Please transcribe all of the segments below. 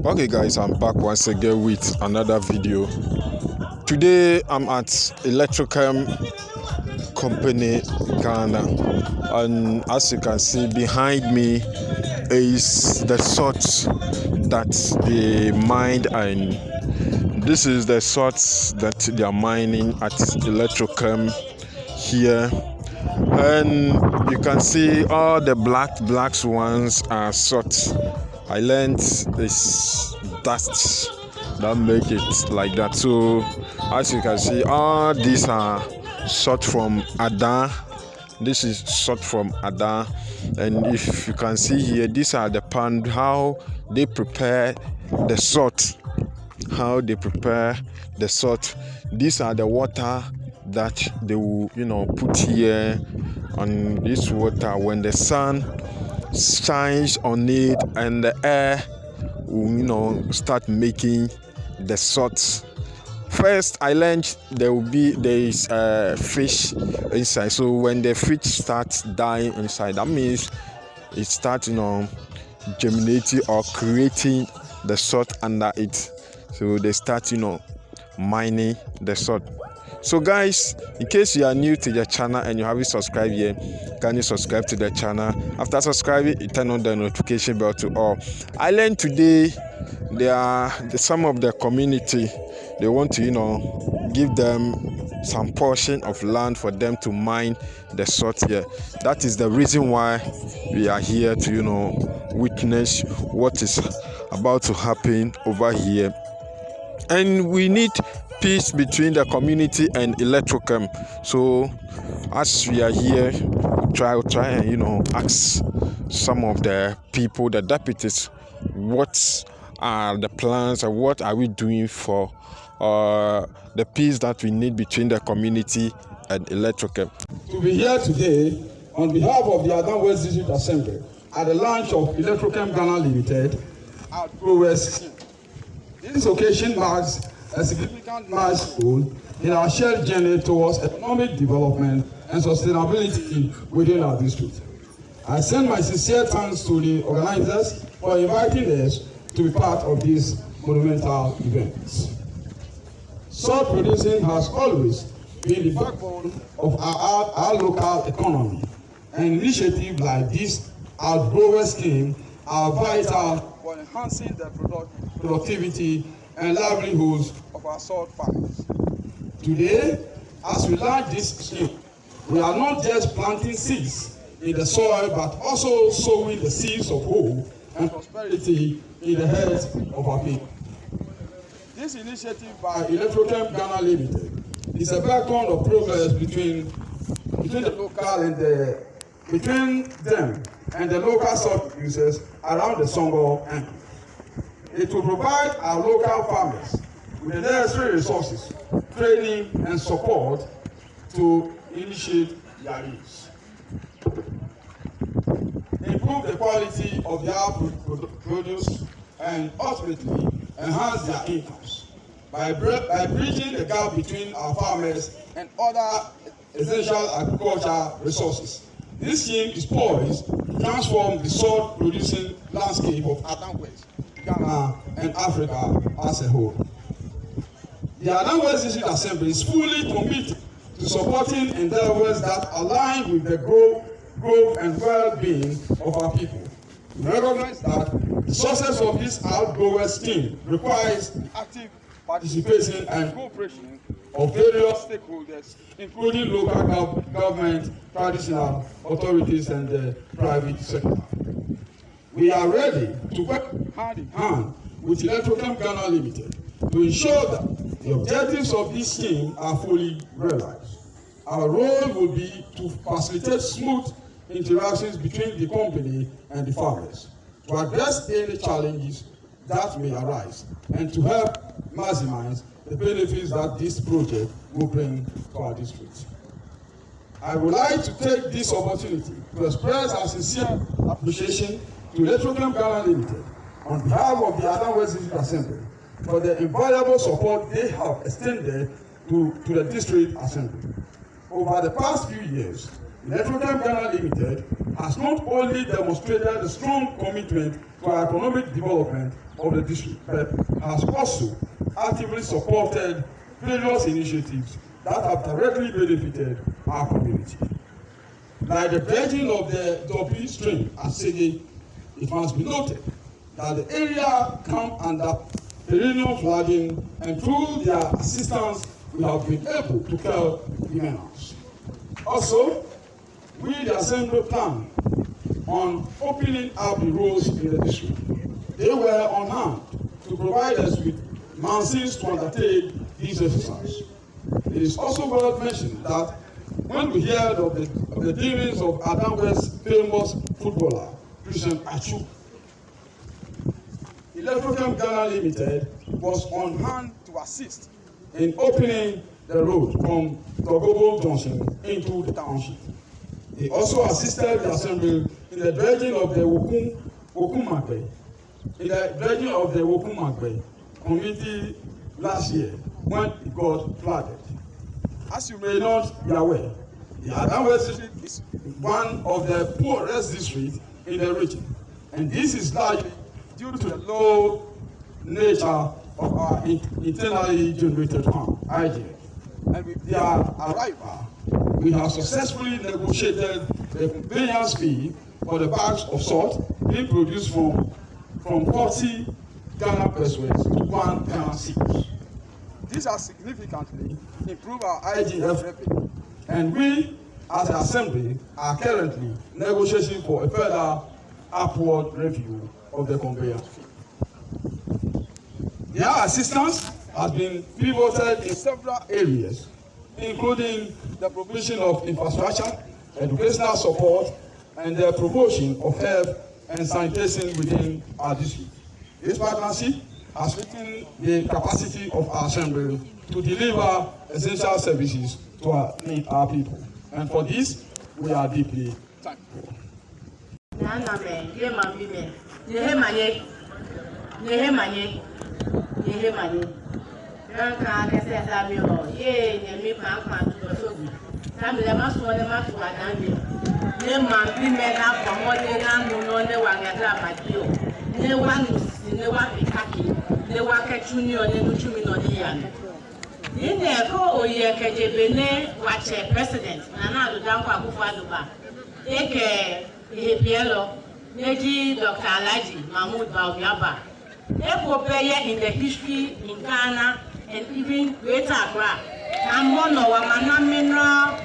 Okay guys, I'm back once again with another video. Today I'm at Electrochem company Ghana, and as you can see behind me is the salt that they mined, and this is the salt that they are mining at Electrochem here. And you can see all the black ones are salt. I learned this dust that make it like that. So as you can see, all these are salt from Ada. This is salt from Ada, and if you can see here, these are the pan, how they prepare the salt. How they prepare the salt. These are the water that they will, put here on this water. When the sun shines on it and the air will, start making the salt. First, I learned there is fish inside. So when the fish starts dying inside, that means it starts, germinating or creating the salt under it. So they start, mining the salt. So guys, in case you are new to the channel and you haven't subscribed yet, can you subscribe to the channel? After subscribing, you turn on the notification bell to all. I learned today some of the community, they want to give them some portion of land for them to mine the salt here. That is the reason why we are here to witness what is about to happen over here. And we need peace between the community and Electrochem. So as we are here, try and ask some of the people, the deputies, what are the plans and what are we doing for the peace that we need between the community and Electrochem. To be here today on behalf of the Adam West District Assembly at the launch of Electrochem Ghana Limited at Progress. This occasion marks a significant milestone in our shared journey towards economic development and sustainability within our district. I send my sincere thanks to the organizers for inviting us to be part of this monumental event. Salt producing has always been the backbone of our local economy, and initiatives like this outgrower scheme are vital for enhancing the productivity and livelihoods of our salt farmers. Today, as we launch this scheme, we are not just planting seeds in the soil, but also sowing the seeds of hope and prosperity in the hearts of our people. This initiative by Electrochem Ghana Limited is a backbone of progress between the local and between them and the local salt producers around the Songor Lagoon. It will provide our local farmers with the necessary resources, training, and support to initiate their needs. Improve the quality of their produce and ultimately enhance their incomes by bridging the gap between our farmers and other essential agricultural resources. This scheme is poised to transform the salt-producing landscape of Adam West, Ghana, and Africa as a whole. The Adam West District Assembly is fully committed to supporting endeavors that align with the growth and well-being of our people. We recognize that the success of this outgrower scheme requires active participation and cooperation of various stakeholders, including local government, traditional authorities, and the private sector. We are ready to work hand in hand with Electrochem Ghana Limited to ensure that the objectives of this scheme are fully realized. Our role will be to facilitate smooth interactions between the company and the farmers, to address any challenges that may arise, and to help maximize the benefits that this project will bring to our district. I would like to take this opportunity to express our sincere appreciation to Electrochem Ghana Limited on behalf of the Adam West District Assembly for the invaluable support they have extended to the District Assembly. Over the past few years, Electrochem Ghana Limited has not only demonstrated a strong commitment to our economic development of the district, but has also actively supported various initiatives that have directly benefited our community. Like the dredging of the Dobi stream at Sege, it must be noted that the area come under perennial flooding, and through their assistance, we have been able to curb the menace. Also, we, the Assembly, plan on opening up the roads in the district. They were on hand to provide us with mansions to undertake these exercises. It is also worth mentioning that when we heard of the dealings of Adam West's famous footballer, Christian Achu, Electrochem Ghana Limited was on hand to assist in opening the road from Togobo Junction into the township. They also assisted the Assembly in the dredging of the Wokumagbe community last year when it got flooded. As you may not be aware, the Adam West district is one of the poorest districts in the region, and this is largely due to the low nature of our internally generated fund, IGF. And with their arrival, we have successfully negotiated the conveyance fee for the bags of salt being produced from 40 Ghana pesos to 1 Ghana cedis. These has significantly improved our IGF revenue, and we, as an Assembly, are currently negotiating for a further upward review of the conveyance fee. Their assistance has been pivoted in several areas, including the provision of infrastructure, educational support, and the promotion of health and sanitation within our district. This partnership has strengthened the capacity of our Assembly to deliver essential services to our people. And for this, we are deeply thankful. President Nana Danko Akufo-Addo eke Ehebielo Neji Dr. Alhaji Mahmoud Bawumia in the history in Ghana and even Greater Accra. Amono Wamana mineral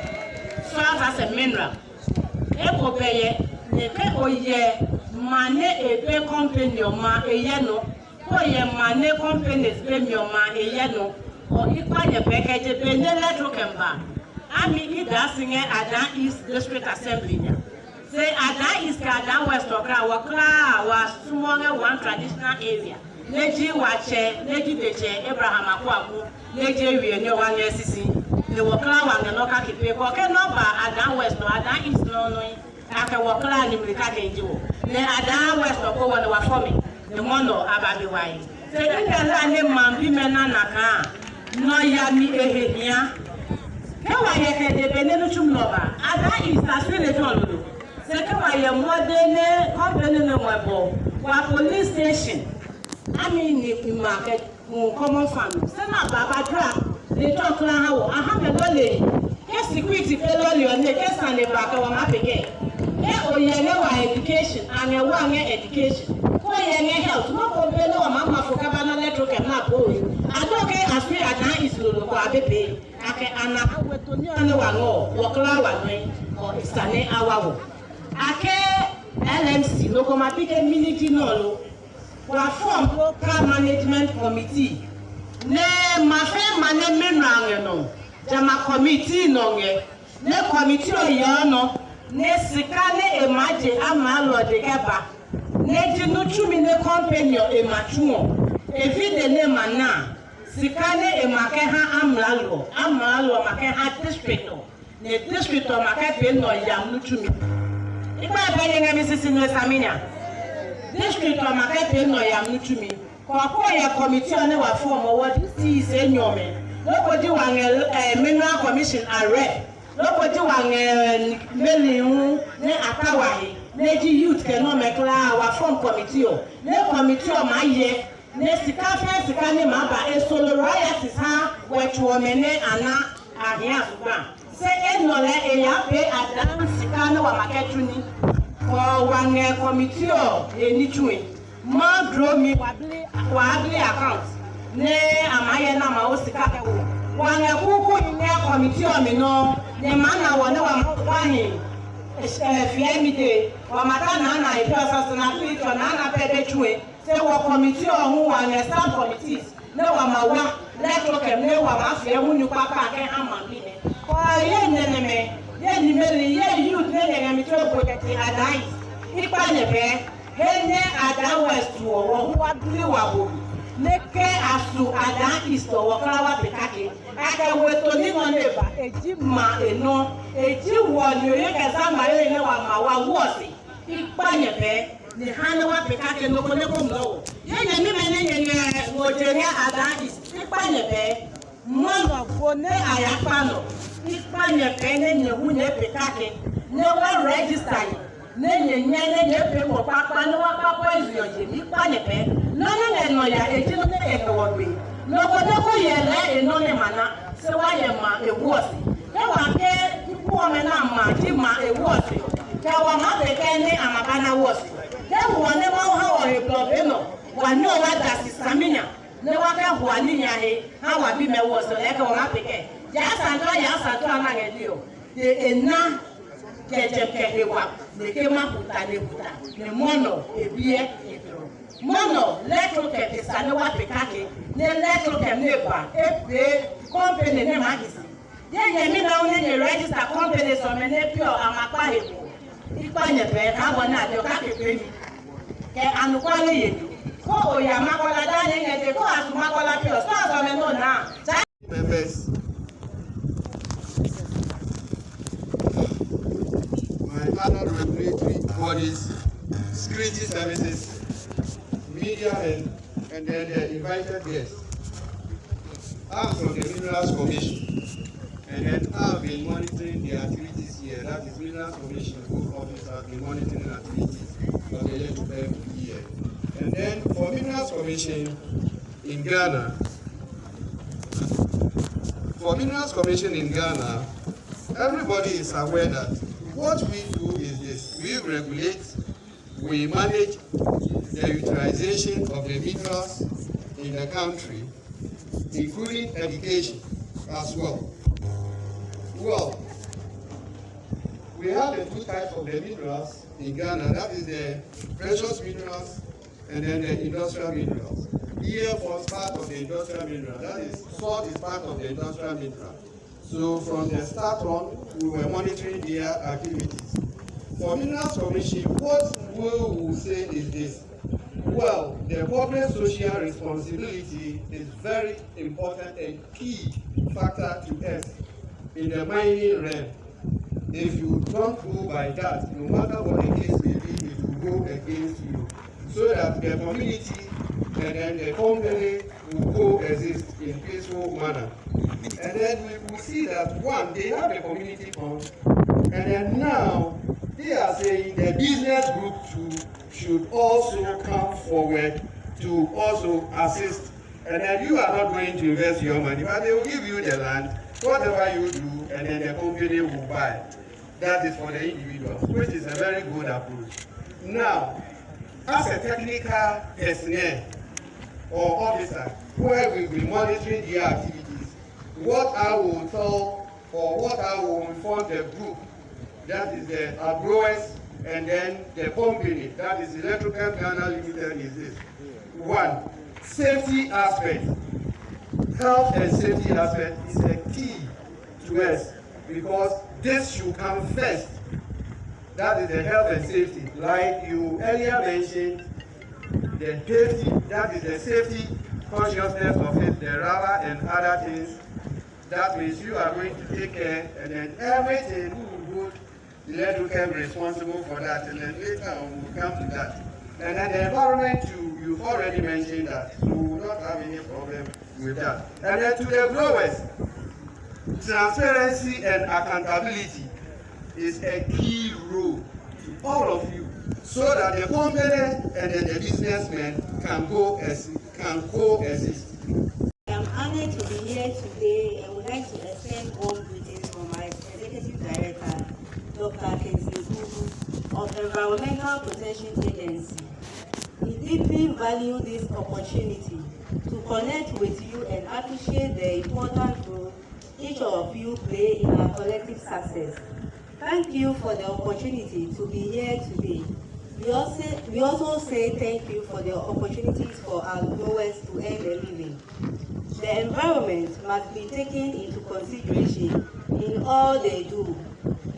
serves as a mineral. Ekopeye neke oye mane ebe company oma eyeno oye mane companies be mi oma eyeno or ikwanye package be ne Electrochem ba. Ami idasinge Adan East District Assembly. Say Adan East Adan West Okra was small one traditional area. Neji wache, neji deche, Abraham Akwaku, neji wiye one SCC. The Wakla one and Noka Kipe, Koke Noba, Adan West, no Adan East no knowing. Aka Wakla and Mika Kenjo. The Adan West of one were forming. The Mono Ababi Wai. Say the name Mambi Menanaka, no Yami Ehenia. Kawa yeke depende chumnoba. Adan East as really told. Say Kawa ye modene, company no more. Wa police station. I mean, in market, common family. Send up Baba Drap, they talk now. I have a lolly. Yes, security fellow, and the guest and the back of my again. Here, we have education and a 1 year education. 4 year health, no problem, no mamma for Cabana Electrochem, not boy. I don't care as we are now is Lulu, baby. I can walk around or it's an hour. I care LMC, locomotive community no. Form local management committee. Ne mafe mane menrange no. Jama committee no nge. Ne committee oyano. Ne sikane emaje amalo de keba. Ne jinuchumi ne company emachuo. Evide ne mana. Sikane emake ha amlalo make ha district. Ne district make pe no yamnuchumi. Iba bayenga misisi no saminya. District of Market no yam to me. Kokoya committee on our form or what is a nyome. Nobody want a mineral commission are rep. Nobody wan meli hu ne atawahi ne ji youth ke no mekla wa form committee o. Ne committee o ma ye ne sika ne ma ba e solo royalties ha wetu mene ana ahia suba. Se enole e ya pe adam sika ne wa maketu ni. Ko wan committee o eni tui. Ma draw me wabli account. Ne amaye na ma o sika ke wo. Wan kuku ni committee o me no ne mana wona wa mwahi fiemite wa matana na ipasa na pito na pede chue se wa committee ohun wa ne staff committees ne wa mawa Electrochem ne wa mafia hunu papa ke amami ne ko ye neneme ye ni meli ye youth ne ne mi to project adai ipa ne be he ne ada west wo wa dili wa bo neke asu ada isto wokarawa pikake aka weto ni no neba eji ma eno eji wo ni oye kesa ma ile ne wa ma wa wosi ipanye pe ni hana wa pikake no ko ne ko mlo ye ye mi mene ye wojeria ada is ipanye pe mono fone ayapa no ipanye pe ne ne hu ne pikake ne wa register ne nye pe ko papa no wa papa izo je mi ipanye pe no ya eji no ne ke wo gbe no ko de ko ye le eno ne mana se wa ye ma ewuosi e wa ke ipu o me na ma ji ma ewuosi ke wa ma be ke ni amaka na wosi ke wo ne ma ha wo he blood no wa no wa da sisaminya ne wa ka ho ani nya he ha wa bi me wosi le ke wo ma be ke ya santo na ngedi o de ena ke wa ne ke ma puta ne mono ebie mono Electrochem isane wa pikake ne Electrochem ne ba epe company ne magisi ye mi na onye ne register company so me ne pure amapa hebo ipanye pe ka bona de ka kepe mi ke anukwale ye ko oya makola da ne ye ko asu makola pure so me no na members, my other regulatory bodies, security services, media and then the invited guests. I'm from the Minerals Commission, and then I've been monitoring the activities here. That is Minerals Commission, whose office have been monitoring activities of the Electrochem here. And then for Minerals Commission in Ghana, everybody is aware that what we do is this: we regulate, we manage the utilization of the minerals in the country, including education as well. Well, we have the two types of the minerals in Ghana. That is the precious minerals and then the industrial minerals. Here forms part of the industrial mineral. That is, salt is part of the industrial mineral. So from the start on, we were monitoring their activities. For Minerals Commission, what we will say is this: well, the corporate social responsibility is very important and key factor to us in the mining realm. If you don't go by that, no matter what the case may be, it will go against you. So that the community and then the company will coexist in peaceful manner. And then we will see that one, they have a community fund, and then now they are saying the business group too should also come forward to also assist. And then you are not going to invest your money, but they will give you the land, whatever you do, and then the company will buy. That is for the individuals, which is a very good approach. Now, as a technical personnel or officer, where we will be monitoring their activities, what I will tell or what I will inform the group, that is the growers and then the company, that is Electrochem Ghana Limited, is this. One, safety aspect. Health and safety aspect is a key to us because this should come first. That is the health and safety. Like you earlier mentioned, the safety, that is the safety consciousness of it, the rubber and other things. That means you are going to take care, and then everything will go Electrochem responsible for that, and then later on we'll come to that. And then the environment too, you've already mentioned that, so we will not have any problem with that. And then to the growers, Transparency and accountability is a key role to all of you, so that the company and the businessmen can coexist. I'm honored to be here today and would like to extend warm greetings from my Executive Director, Dr. Kenzie of Environmental Protection Agency. We deeply value this opportunity to connect with you and appreciate the important role each of you play in our collective success. Thank you for the opportunity to be here today. We also say thank you for the opportunities for our growers to earn a living. The environment must be taken into consideration in all they do.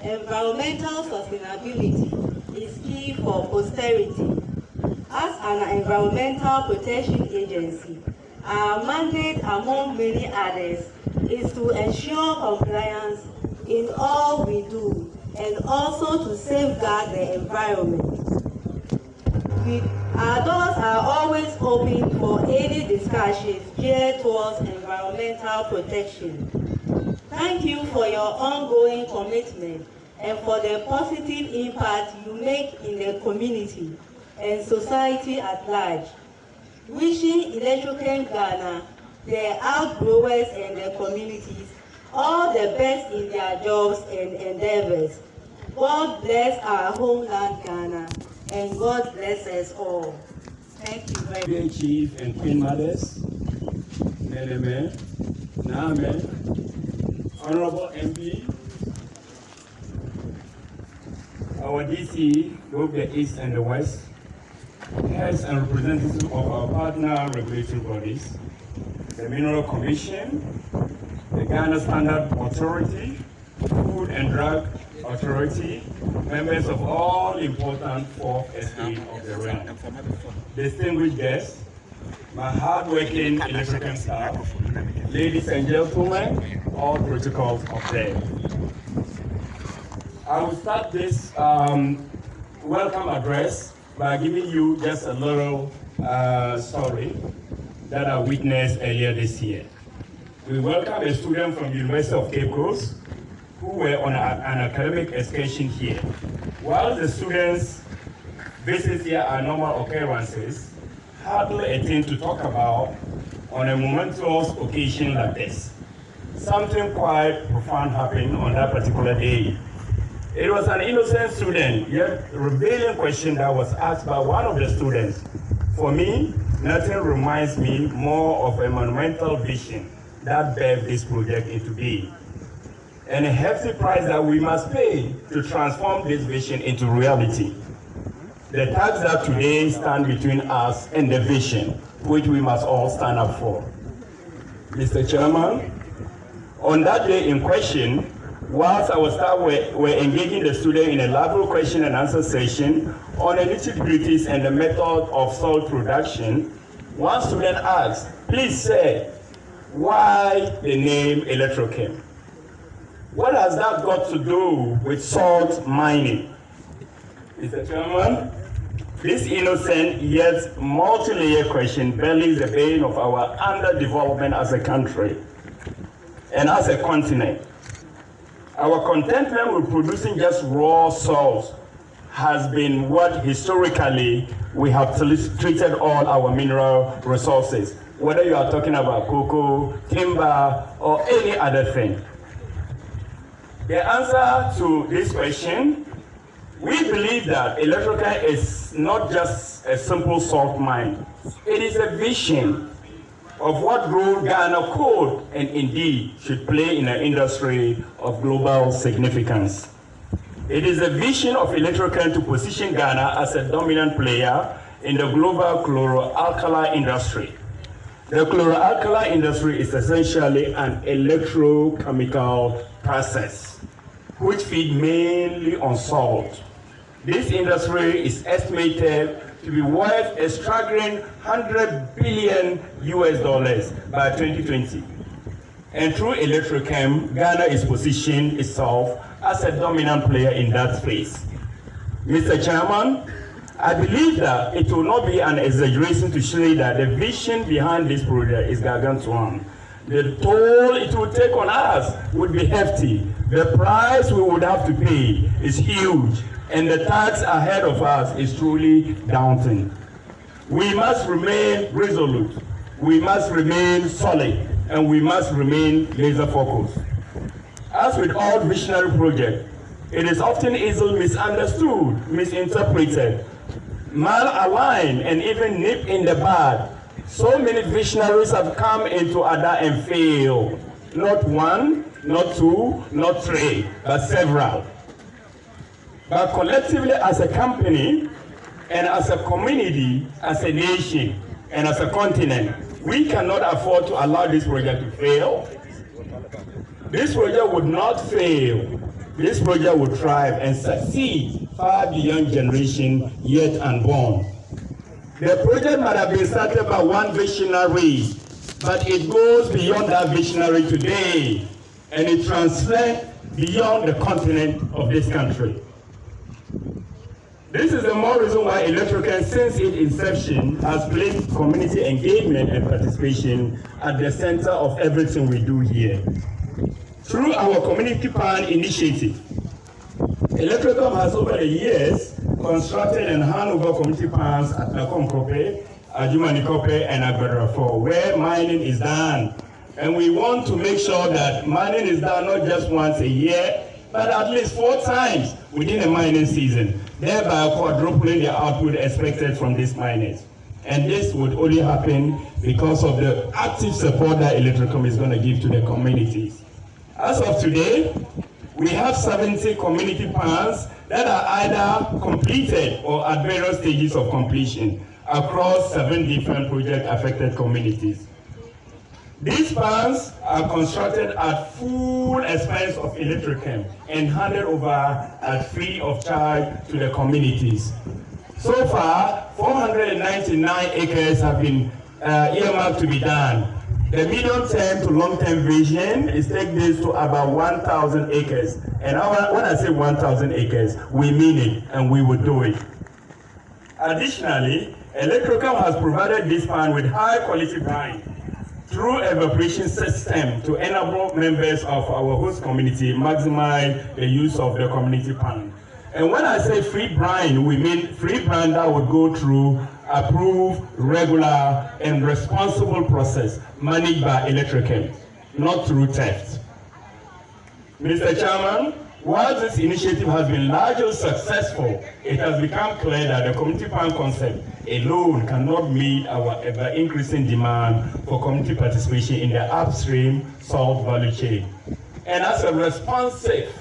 Environmental sustainability is key for posterity. As an environmental protection agency, our mandate, among many others, is to ensure compliance in all we do and also to safeguard the environment. Our doors are always open for any discussions geared towards environmental protection. Thank you for your ongoing commitment and for the positive impact you make in the community and society at large. Wishing Electrochem Ghana, their outgrowers and their communities all the best in their jobs and endeavors. God bless our homeland Ghana, and God bless us all. Thank you very much. Dear Chief and Queen Mothers, Neme, Name, Honorable MP, our DC, both the East and the West, heads and representatives of our partner regulatory bodies, the Mineral Commission, the Ghana Standard Authority, Food and Drug Authority, members of all important 4th estate of the realm, distinguished guests, my hard-working Electrochem staff, ladies and gentlemen, all protocols observed. I will start this welcome address by giving you just a little story that I witnessed earlier this year. We welcome a student from the University of Cape Coast who were on an academic excursion here. While the students' visits here are normal occurrences, hardly a thing to talk about on a momentous occasion like this. Something quite profound happened on that particular day. It was an innocent student, yet revealing question that was asked by one of the students. For me, nothing reminds me more of a monumental vision that birthed this project into being, and a hefty price that we must pay to transform this vision into reality. The tags that today stand between us and the vision, which we must all stand up for. Mr. Chairman, on that day in question, whilst our staff were engaging the student in a lively question and answer session on the nitty-gritties and the method of salt production, one student asked, "Please sir, why the name Electrochem? What has that got to do with salt mining?" Mr. Chairman, this innocent yet multi-layered question belies the pain of our underdevelopment as a country and as a continent. Our contentment with producing just raw salt has been what historically we have treated all our mineral resources, whether you are talking about cocoa, timber, or any other thing. The answer to this question, we believe that Electrochem is not just a simple salt mine. It is a vision of what role Ghana could and indeed should play in an industry of global significance. It is a vision of Electrochem to position Ghana as a dominant player in the global chloroalkali industry. The chloroalkali industry is essentially an electrochemical process which feeds mainly on salt. This industry is estimated to be worth a staggering $100 billion by 2020. And through Electrochem, Ghana is positioning itself as a dominant player in that space. Mr. Chairman, I believe that it will not be an exaggeration to say that the vision behind this project is gargantuan. the toll it would take on us would be hefty. The price we would have to pay is huge, and the task ahead of us is truly daunting. We must remain resolute, we must remain solid, and we must remain laser focused. As with all visionary projects, it is often easily misunderstood, misinterpreted, malaligned, and even nipped in the bud. So many visionaries have come into Ada and failed. Not one, not two, not three, but several. But collectively as a company, and as a community, as a nation, and as a continent, we cannot afford to allow this project to fail. This project would not fail. This project would thrive and succeed far beyond generation yet unborn. The project might have been started by one visionary, but it goes beyond that visionary today, and it transcends beyond the continent of this country. This is the more reason why Electrochem, since its inception, has placed community engagement and participation at the center of everything we do here. Through our Community Plan initiative, Electrochem has over the years constructed and handed over community plans at Nakomkope, Ajumanikope, and Agbedrafo, where mining is done. And we want to make sure that mining is done not just once a year, but at least 4 times within a mining season, thereby quadrupling the output expected from these miners. And this would only happen because of the active support that Electrochem is going to give to the communities. As of today, we have 70 community plans that are either completed or at various stages of completion across 7 different project-affected communities. These plans are constructed at full expense of Electrochem and handed over at free of charge to the communities. So far, 499 acres have been earmarked to be done. The medium-term to long-term vision is take this to about 1,000 acres. And when I say 1,000 acres, we mean it, and we will do it. Additionally, Electrochem has provided this plan with high-quality brine through evaporation system to enable members of our host community maximize the use of the community pan. And when I say free brine, we mean free brine that would go through approved, regular, and responsible process managed by Electrochem, not through theft. Mr. Chairman, while this initiative has been largely successful, it has become clear that the community plan concept alone cannot meet our ever-increasing demand for community participation in the upstream salt value chain. And as a responsive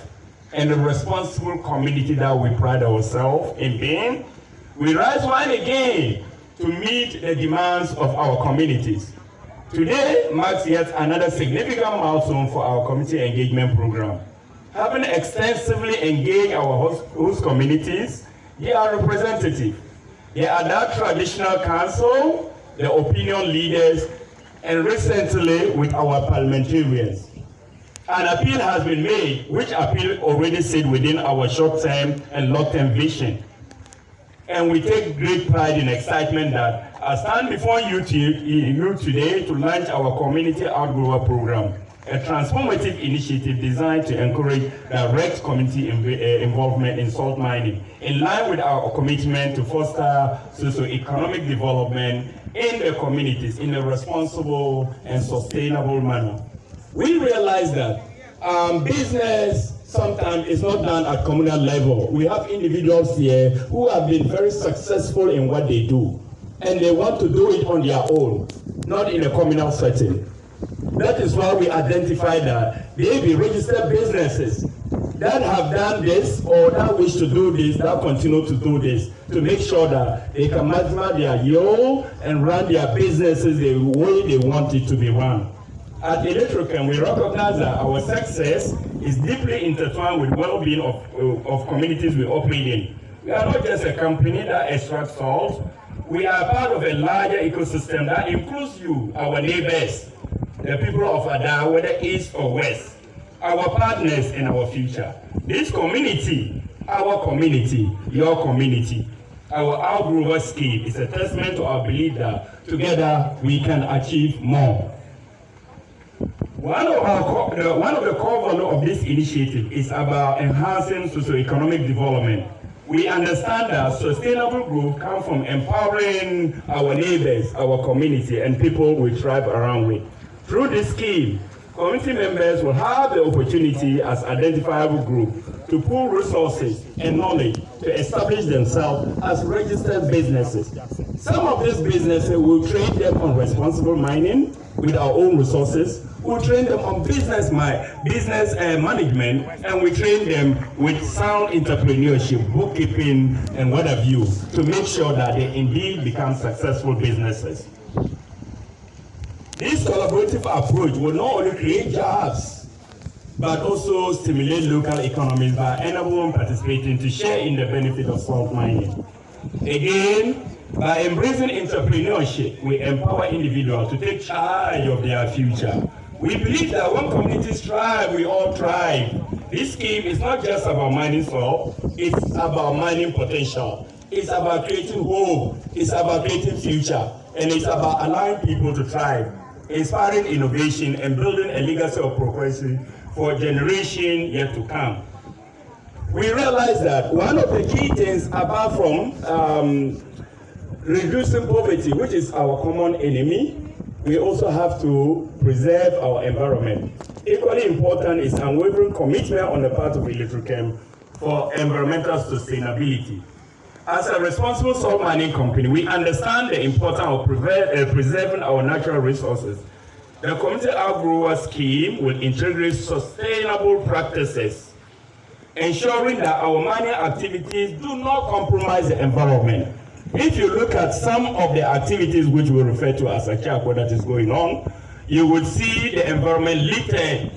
and a responsible community that we pride ourselves in being, we rise once again to meet the demands of our communities. Today marks yet another significant milestone for our community engagement program. Having extensively engaged our host communities, they are representative. They are that traditional council, the opinion leaders, and recently with our parliamentarians. An appeal has been made, which appeal already sit within our short-term and long-term vision. And we take great pride and excitement that I stand before you today to launch our Community Outgrower Program, a transformative initiative designed to encourage direct community involvement in salt mining, in line with our commitment to foster socio-economic development in the communities in a responsible and sustainable manner. We realize that business sometimes is not done at communal level. We have individuals here who have been very successful in what they do, and they want to do it on their own, not in a communal setting. That is why we identify that they be registered businesses that have done this or that wish to do this, that continue to do this, to make sure that they can maximize their yield and run their businesses the way they want it to be run. At Electrochem, we recognize that our success is deeply intertwined with well-being of communities we operate in. We are not just a company that extracts salt. We are part of a larger ecosystem that includes you, our neighbors, the people of Ada, whether east or west, our partners and our future. This community, our community, your community, our outgrower scheme is a testament to our belief that together we can achieve more. One of the core values of this initiative is about enhancing socioeconomic development. We understand that sustainable growth comes from empowering our neighbors, our community, and people we thrive around with. Through this scheme, community members will have the opportunity as identifiable group to pool resources and knowledge to establish themselves as registered businesses. Some of these businesses will train them on responsible mining with our own resources. We'll train them on business management, and we train them with sound entrepreneurship, bookkeeping, and what have you, to make sure that they indeed become successful businesses. This collaborative approach will not only create jobs, but also stimulate local economies by enabling participating to share in the benefit of salt mining. Again, by embracing entrepreneurship, we empower individuals to take charge of their future. We believe that when communities thrive, we all thrive. This scheme is not just about mining soil, it's about mining potential. It's about creating hope, it's about creating future, and it's about allowing people to thrive, inspiring innovation, and building a legacy of progress for generations yet to come. We realize that one of the key things, apart from reducing poverty, which is our common enemy, we also have to preserve our environment. Equally important is unwavering commitment on the part of Electrochem for environmental sustainability. As a responsible salt mining company, we understand the importance of preserving our natural resources. The Community Outgrower Scheme will integrate sustainable practices, ensuring that our mining activities do not compromise the environment. If you look at some of the activities which we refer to as a chakwa that is going on, you would see the environment littered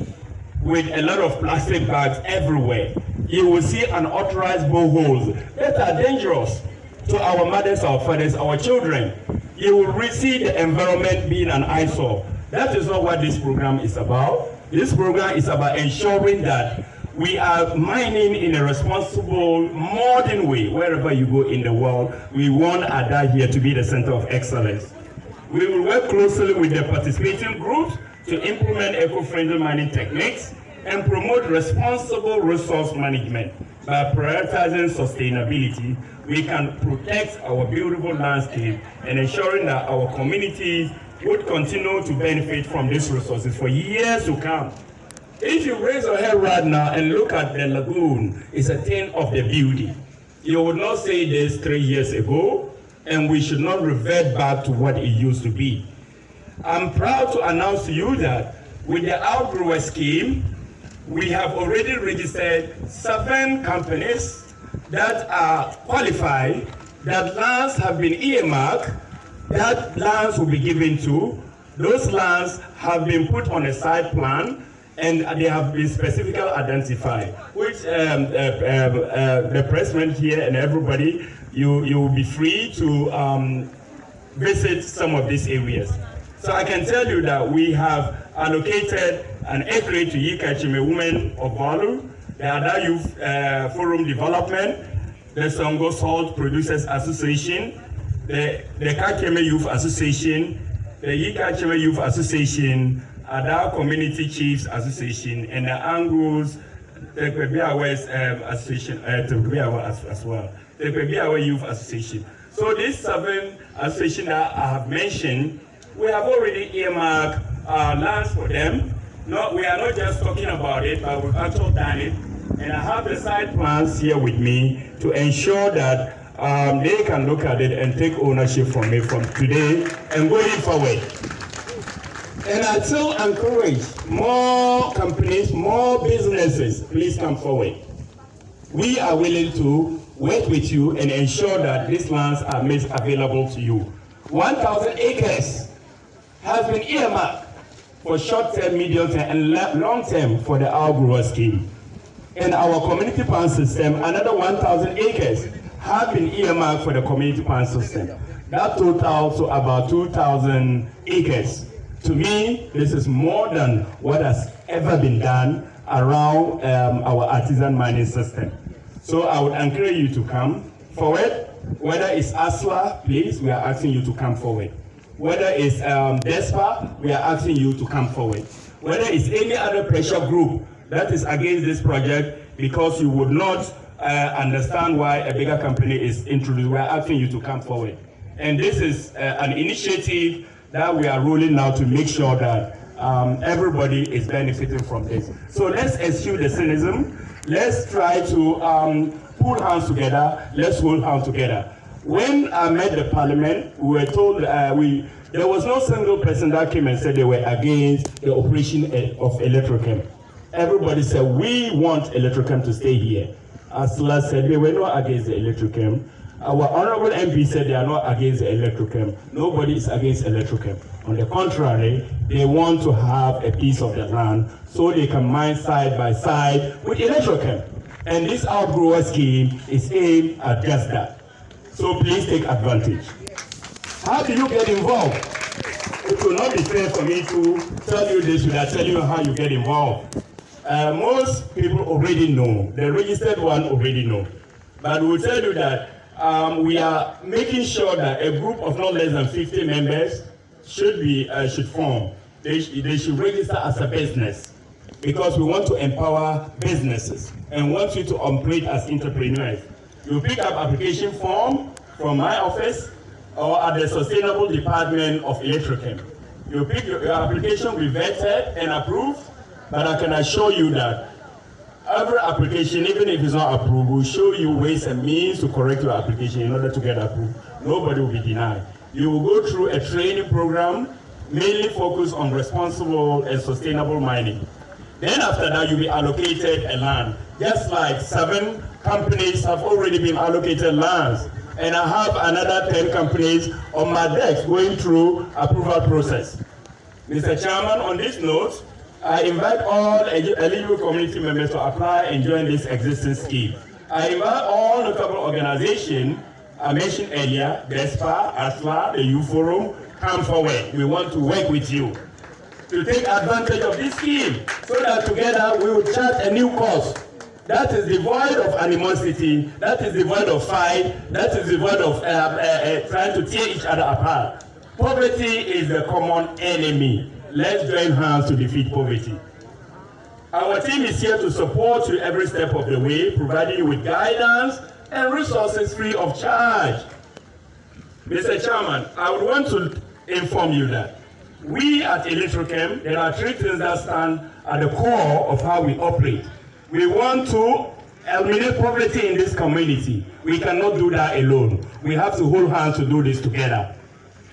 with a lot of plastic bags everywhere. You will see unauthorized boreholes that are dangerous to our mothers, our fathers, our children. You will see the environment being an eyesore. That is not what this program is about. This program is about ensuring that we are mining in a responsible, modern way. Wherever you go in the world, we want Ada here to be the center of excellence. We will work closely with the participating groups to implement eco-friendly mining techniques and promote responsible resource management. By prioritizing sustainability, we can protect our beautiful landscape and ensuring that our communities would continue to benefit from these resources for years to come. If you raise your head right now and look at the lagoon, it's a thing of the beauty. You would not say this 3 years ago, and we should not revert back to what it used to be. I'm proud to announce to you that with the Outgrower Scheme, we have already registered 7 companies that are qualified, that lands have been earmarked, that lands will be given to. Those lands have been put on a site plan, and they have been specifically identified, which the president here and everybody, you will be free to visit some of these areas. So I can tell you that we have allocated an acre to Yikachime Women of Value, the Ada Youth Forum Development, the Songor Salt Producers Association, the Kakeme Youth Association, the Yikachime Youth Association, Ada Community Chiefs Association, and the Angles, the Kwebiawa Association, as well, the Kwebiawa Youth Association. So these 7 associations that I have mentioned, we have already earmarked lands for them. No, we are not just talking about it, but we've actually done it. And I have the site plans here with me to ensure that they can look at it and take ownership from me from today and going forward. And I still encourage more companies, more businesses, please come forward. We are willing to work with you and ensure that these lands are made available to you. 1,000 acres has been earmarked for short-term, medium-term, and long-term for the Outgrower Scheme. In our community plan system, another 1,000 acres have been earmarked for the community plan system. That totals to about 2,000 acres. To me, this is more than what has ever been done around our artisan mining system. So I would encourage you to come forward. Whether it's ASLA, please, we are asking you to come forward. Whether it's DESPA, we are asking you to come forward. whether it's any other pressure group that is against this project, because you would not understand why a bigger company is introduced, we are asking you to come forward. And this is an initiative that we are rolling now to make sure that everybody is benefiting from this. So let's eschew the cynicism. Let's try to pull hands together. Let's hold hands together. When I met the parliament, we were told there was no single person that came and said they were against the operation of Electrochem. Everybody said, we want Electrochem to stay here. As last said, they were not against the Electrochem. Our honorable MP said they are not against the Electrochem. Nobody is against Electrochem. On the contrary, they want to have a piece of the land so they can mine side by side with Electrochem. And this outgrower scheme is aimed at just that. So please take advantage. How do you get involved? It will not be fair for me to tell you this without telling you how you get involved. Most people already know. The registered one already know. But we'll tell you that we are making sure that a group of not less than 50 members should form. They should register as a business, because we want to empower businesses and want you to operate as entrepreneurs. You pick up application form from my office or at the Sustainable Department of Electrochem. You pick your application, will be vetted and approved, but I can assure you that every application, even if it's not approved, will show you ways and means to correct your application in order to get approved. Nobody will be denied. You will go through a training program mainly focused on responsible and sustainable mining. Then after that, you'll be allocated a land. Just like 7 companies have already been allocated lands. And I have another 10 companies on my desk going through approval process. Mr. Chairman, on this note, I invite all eligible community members to apply and join this existing scheme. I invite all notable organizations I mentioned earlier, DESPA, ASLA, the Youth Forum, come forward. We want to work with you to take advantage of this scheme so that together we will chart a new course that is devoid of animosity, that is devoid of fight, that is devoid of trying to tear each other apart. Poverty is the common enemy. Let's join hands to defeat poverty. Our team is here to support you every step of the way, providing you with guidance and resources free of charge. Mr. Chairman, I would want to inform you that we at Electrochem, there are 3 things that stand at the core of how we operate. We want to eliminate poverty in this community. We cannot do that alone. We have to hold hands to do this together.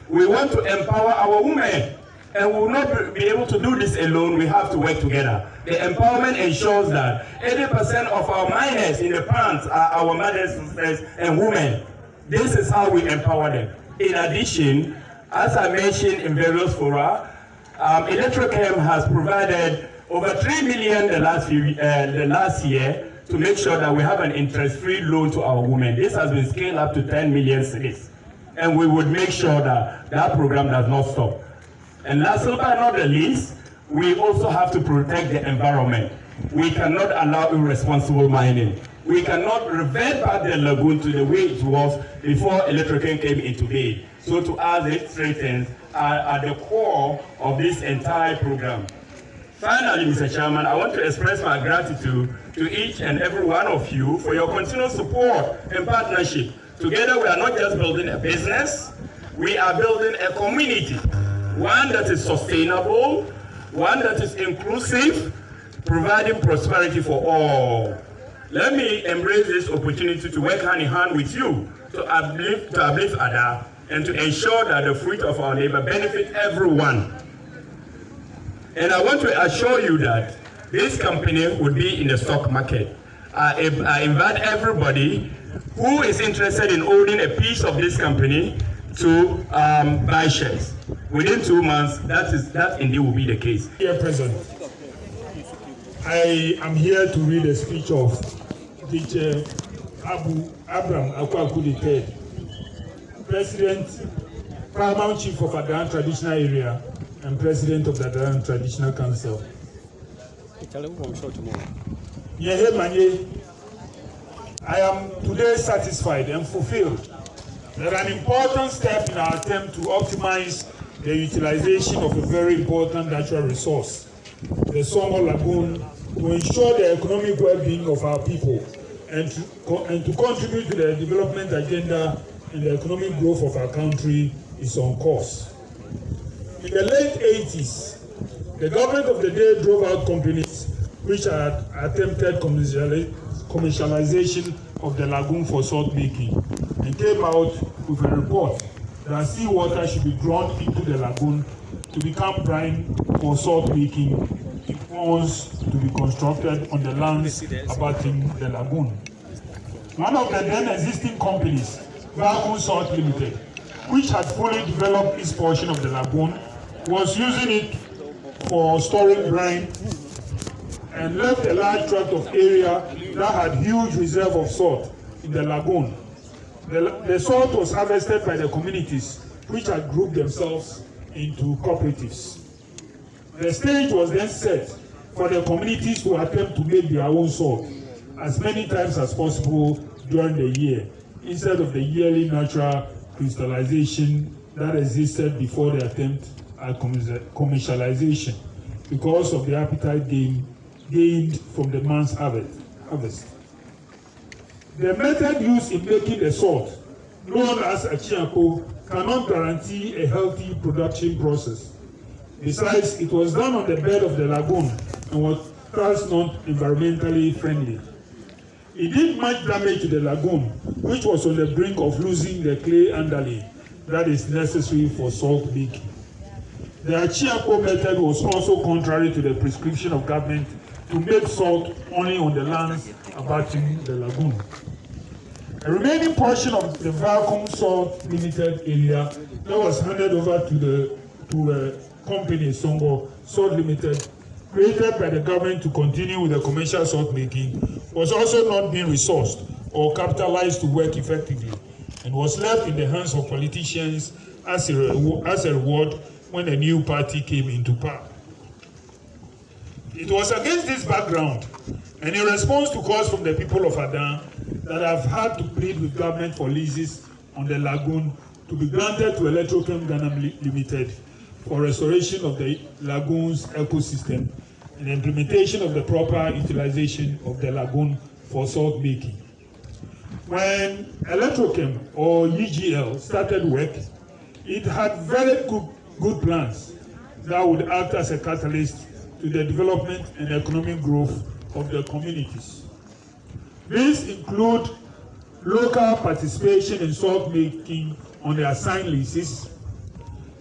We want to empower our women, and we will not be able to do this alone. We have to work together. The empowerment ensures that 80% of our miners in the plants are our mothers, sisters, and women. This is how we empower them. In addition, as I mentioned in various fora, Electrochem has provided over 3 million the last year to make sure that we have an interest-free loan to our women. This has been scaled up to 10 million cedis, and we would make sure that that program does not stop. And lastly but not the least, we also have to protect the environment. We cannot allow irresponsible mining. We cannot revert back the lagoon to the way it was before Electrochem came into being. So to us, these 3 things are at the core of this entire program. Finally, Mr. Chairman, I want to express my gratitude to each and every one of you for your continued support and partnership. Together, we are not just building a business, we are building a community, one that is sustainable, one that is inclusive, providing prosperity for all. Let me embrace this opportunity to work hand in hand with you to uplift Ada and to ensure that the fruit of our labor benefit everyone. And I want to assure you that this company will be in the stock market. I invite everybody who is interested in owning a piece of this company to buy shares. Within 2 months, that indeed will be the case. Dear President, I am here to read a speech of Teacher Abraham Akwaku III, President, Paramount Chief of Adan Traditional Area and President of the Adan Traditional Council. I am today satisfied and fulfilled that an important step in our attempt to optimize the utilization of a very important natural resource the Songor Lagoon to ensure the economic well-being of our people and to contribute to the development agenda and the economic growth of our country is on course. In the late 80s, the government of the day drove out companies which had attempted commercialization of the lagoon for salt making and came out with a report that seawater should be drawn into the lagoon to become brine for salt making in ponds to be constructed on the lands abutting the lagoon. One of the then existing companies, Vacuum Salt Limited, which had fully developed its portion of the lagoon, was using it for storing brine and left a large tract of area that had huge reserve of salt in the lagoon. The salt was harvested by the communities, which had grouped themselves into cooperatives. The stage was then set for the communities to attempt to make their own salt as many times as possible during the year, instead of the yearly natural crystallization that existed before the attempt at commercialization because of the appetite gained from the man's harvest. The method used in making the salt, known as achiako, cannot guarantee a healthy production process. Besides, it was done on the bed of the lagoon and was thus not environmentally friendly. It did much damage to the lagoon, which was on the brink of losing the clay underlay that is necessary for salt making. The achiako method was also contrary to the prescription of government to make salt only on the lands abutting the lagoon. The remaining portion of the Vacuum Salt Limited area that was handed over to a company, Songor Salt Limited, created by the government to continue with the commercial salt making, was also not being resourced or capitalized to work effectively, and was left in the hands of politicians as a reward when a new party came into power. It was against this background and in response to calls from the people of Adan that I've had to plead with government for leases on the lagoon to be granted to Electrochem Ghana Limited for restoration of the lagoon's ecosystem and implementation of the proper utilization of the lagoon for salt making. When Electrochem or EGL started work, it had very good plans that would act as a catalyst to the development and economic growth of the communities. These include local participation in salt making on the assigned leases,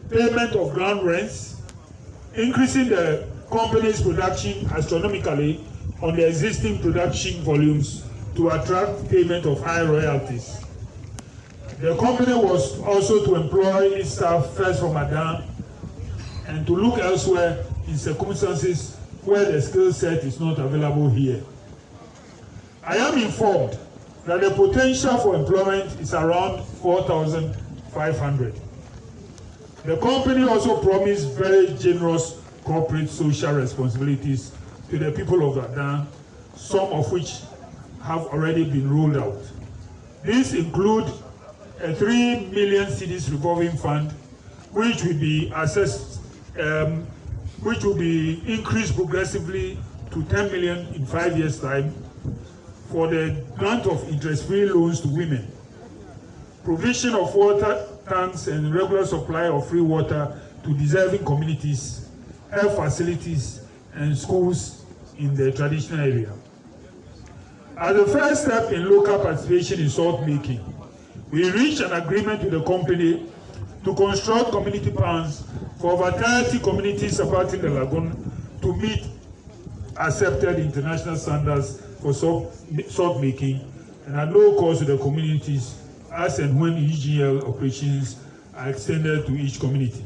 payment of ground rents, increasing the company's production astronomically on the existing production volumes to attract payment of high royalties. The company was also to employ its staff first from Adan and to look elsewhere in circumstances where the skill set is not available here. I am informed that the potential for employment is around 4,500. The company also promised very generous corporate social responsibilities to the people of Adan, some of which have already been rolled out. These include a 3 million cedis revolving fund, which will be assessed, which will be increased progressively to 10 million in 5 years' time for the grant of interest-free loans to women, provision of water tanks and regular supply of free water to deserving communities, health facilities, and schools in the traditional area. As the first step in local participation in salt making, we reached an agreement with the company to construct community plans for over 30 communities supporting the lagoon to meet accepted international standards for salt making and at low cost to the communities as and when EGL operations are extended to each community.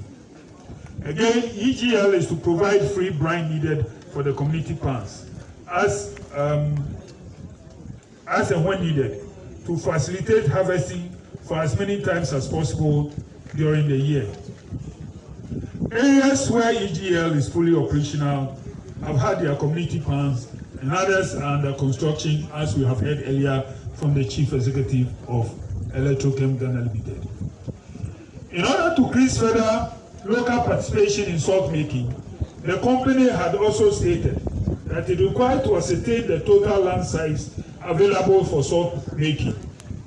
Again, EGL is to provide free brine needed for the community plants as and when needed to facilitate harvesting for as many times as possible during the year. Areas where EGL is fully operational have had their community plans and others are under construction, as we have heard earlier from the Chief Executive of Electrochem Ghana Limited. In order to increase further local participation in salt making, the company had also stated that it required to ascertain the total land size available for salt making,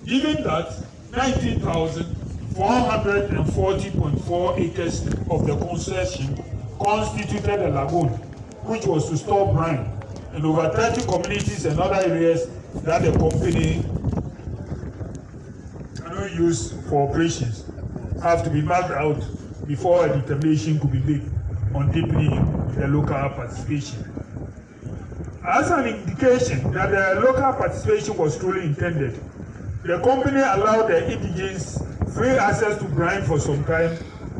given that 19,440.4 acres of the concession constituted a lagoon, which was to store brine, and over 30 communities and other areas that the company cannot use for operations have to be marked out before a determination could be made on deepening the local participation. As an indication that the local participation was truly intended, the company allowed the indigents free access to brine for some time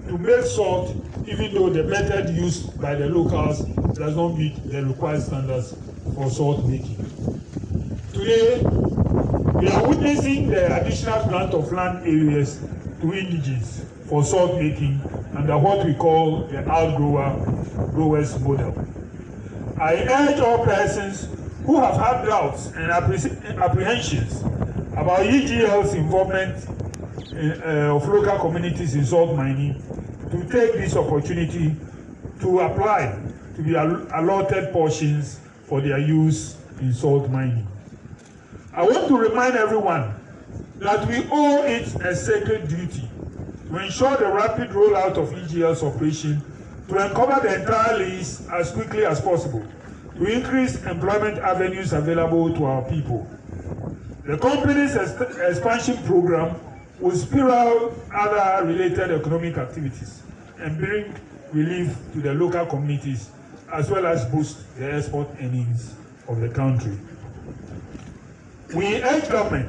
to make salt, even though the method used by the locals does not meet the required standards for salt making. Today, we are witnessing the additional grant of land areas to indigents for salt making under what we call the outgrowers model. I urge all persons who have had doubts and apprehensions about EGL's involvement of local communities in salt mining to take this opportunity to apply to be allotted portions for their use in salt mining. I want to remind everyone that we owe it a sacred duty to ensure the rapid rollout of EGL's operation to uncover the entire list as quickly as possible to increase employment avenues available to our people. The company's expansion program will spiral other related economic activities and bring relief to the local communities as well as boost the export earnings of the country. We urge government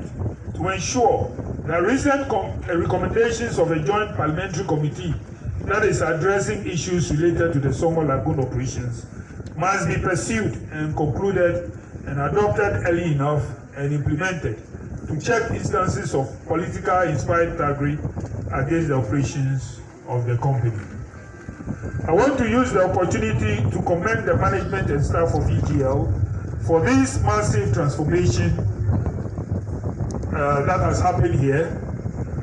to ensure that recent recommendations of a joint parliamentary committee that is addressing issues related to the Songor Lagoon operations must be pursued and concluded and adopted early enough and implemented to check instances of politically inspired thuggery against the operations of the company. I want to use the opportunity to commend the management and staff of EGL for this massive transformation that has happened here,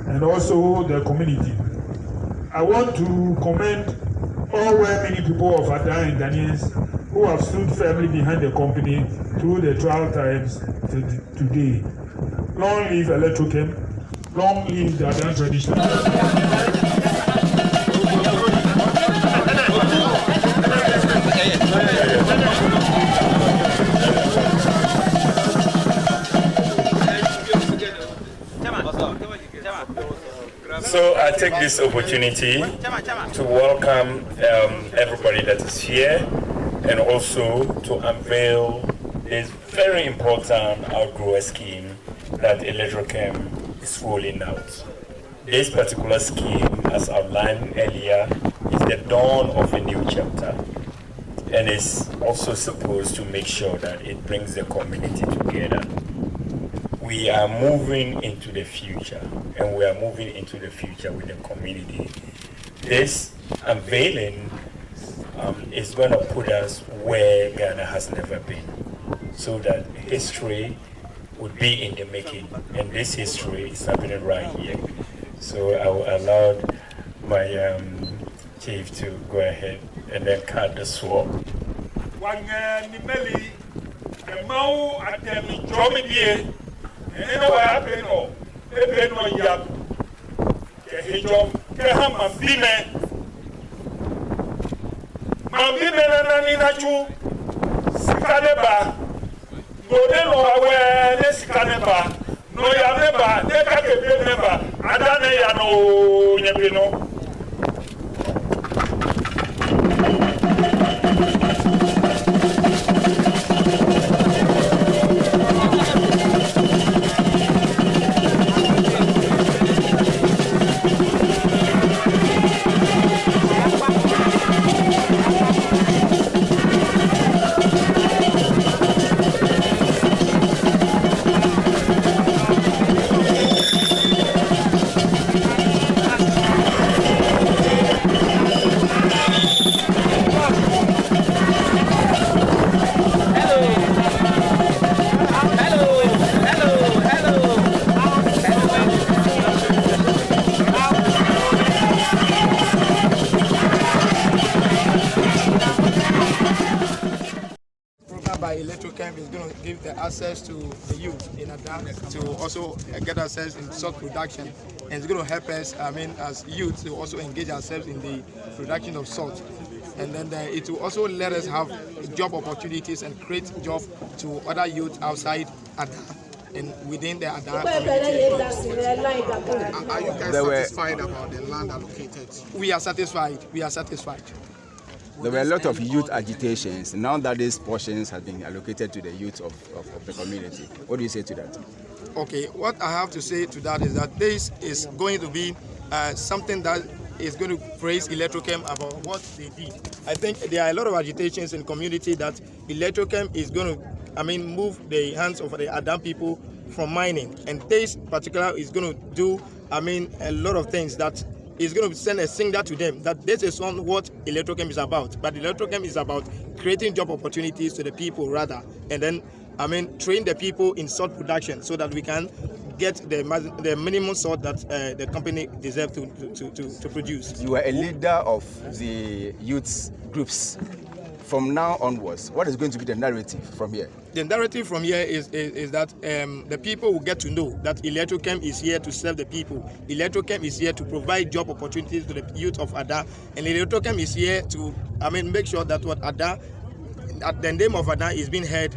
and also the community. I want to commend all well-meaning people of Ada and Ghanaians who have stood firmly behind the company through the trial times to today. Long live Electrochem, long live the Adan traditional. So I take this opportunity to welcome everybody that is here and also to unveil this very important outgrower scheme that Electrochem is rolling out. This particular scheme, as outlined earlier, is the dawn of a new chapter and is also supposed to make sure that it brings the community together. We are moving into the future, and we are moving into the future with the community. This unveiling is going to put us where Ghana has never been, so that history would be in the making, and this history is happening right here. So I will allow my chief to go ahead and then cut the sword. Ene wa happen no ebe no yap ke hejom ke ha mambime na ni na chu sikane ba no de no awe ne sikane ba no ya ne ba ne ka ke be ne ba ada ne ya no nyepe no. Electrochem is going to give the access to the youth in Ada to also get access in salt production, and it's going to help us, as youth, to also engage ourselves in the production of salt. And then it will also let us have job opportunities and create jobs to other youth outside Ada and within the Ada community. Are you guys satisfied about the land allocated? We are satisfied. We are satisfied. There were a lot of youth agitations. Now that these portions have been allocated to the youth of the community, what do you say to that? Okay, what I have to say to that is that this is going to be something that is going to praise Electrochem about what they did. I think there are a lot of agitations in the community that Electrochem is going to, move the hands of the Adam people from mining, and this particular is going to do, a lot of things that is going to send a signal to them that this is not what Electrochem is about, but Electrochem is about creating job opportunities to the people rather, and then train the people in salt production so that we can get the minimum salt that the company deserves to produce. You are a leader of the youth groups. From now onwards, what is going to be the narrative from here? The narrative from here is that the people will get to know that Electrochem is here to serve the people. Electrochem is here to provide job opportunities to the youth of Ada, and Electrochem is here to make sure that what Ada, the name of Ada is being heard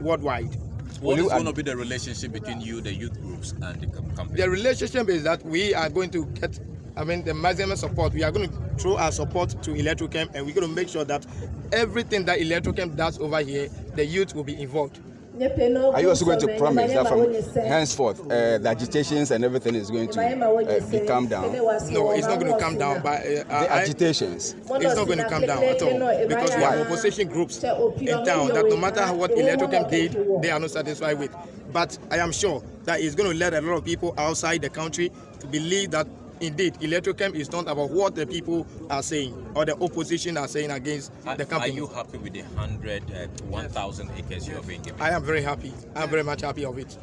worldwide. What is going to be the relationship between you, the youth groups, and the company? The relationship is that we are going to get the maximum support. We are going to throw our support to Electrochem, and we're going to make sure that everything that Electrochem does over here, the youth will be involved. Are you also going to promise that from henceforth, the agitations and everything is going to be calmed down? No, it's not going to come down. But the agitations? It's not going to come down at all, because we have opposition groups in town that no matter what Electrochem did, they are not satisfied with. But I am sure that it's going to let a lot of people outside the country to believe that indeed Electrochem is not about what the people are saying or the opposition are saying against the company. Are you happy with the 1,000 acres you have been given? I am very happy. I'm very much happy of it.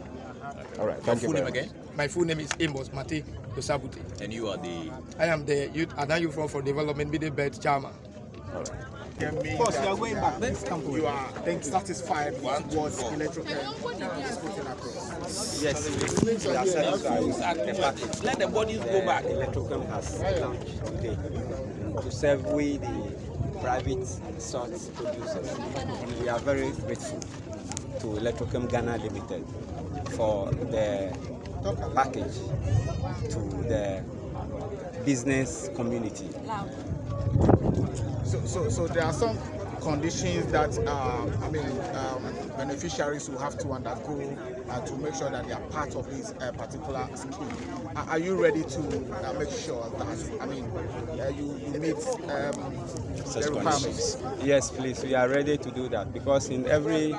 All right, thank you. Full name again? My full name is Amos Mate Dosabute. And you are the? I am the Ada Youth Forum for Development Middle Belt chairman. All right. Of course, you are going back next company. You are satisfied with what Electrochem is putting across? Yes, we are satisfied. Let the bodies go back. Electrochem has launched today to serve we the private salt producers. We are very grateful to Electrochem Ghana Limited for the package to the business community. So there are some conditions that beneficiaries will have to undergo to make sure that they are part of this particular scheme. Are you ready to make sure that you meet the requirements? Yes, please. We are ready to do that, because in every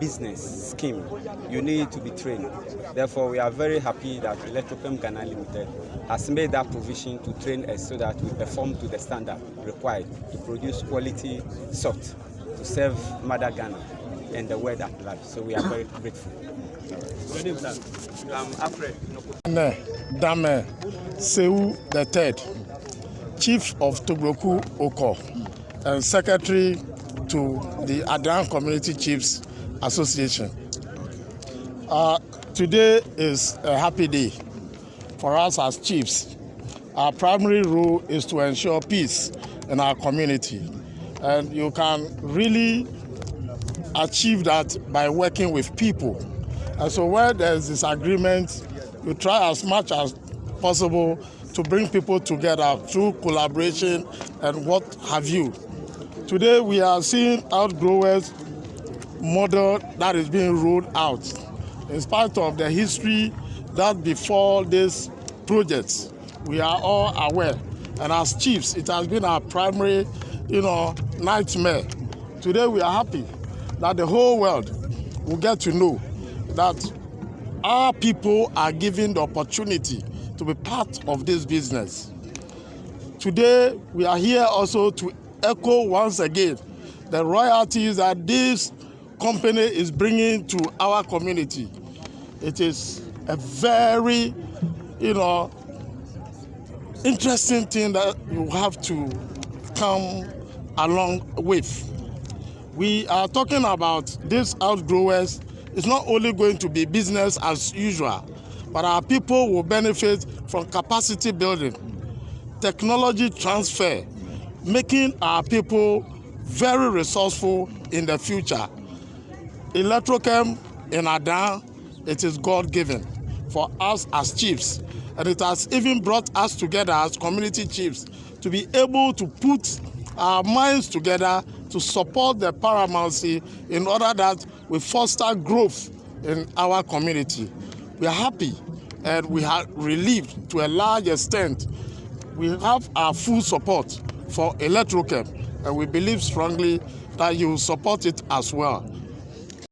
business scheme you need to be trained. Therefore, we are very happy that Electrochem Ghana Limited has made that provision to train us so that we perform to the standard required to produce quality salt to serve Mother Ghana and the world at large. So we are very grateful. I'm Alfred. Dame Seu III, Chief of Togloku Oko, and Secretary to the Adan Community Chiefs Association. Today is a happy day for us as chiefs. Our primary role is to ensure peace in our community, and you can really achieve that by working with people. And so where there's disagreement, you try as much as possible to bring people together through collaboration and what have you. Today we are seeing outgrowers model that is being rolled out. In spite of the history that before this project, we are all aware. And as chiefs, it has been our primary, nightmare. Today we are happy that the whole world will get to know that our people are given the opportunity to be part of this business. Today we are here also to echo once again the royalties that this company is bringing to our community. It is a very, interesting thing that you have to come along with. we are talking about these outgrowers. It's not only going to be business as usual, but our people will benefit from capacity building, technology transfer, making our people very resourceful in the future. Electrochem in Adan, it is God-given for us as chiefs, and it has even brought us together as community chiefs to be able to put our minds together to support the paramountcy in order that we foster growth in our community. We are happy and we are relieved to a large extent. We have our full support for Electrochem, and we believe strongly that you will support it as well.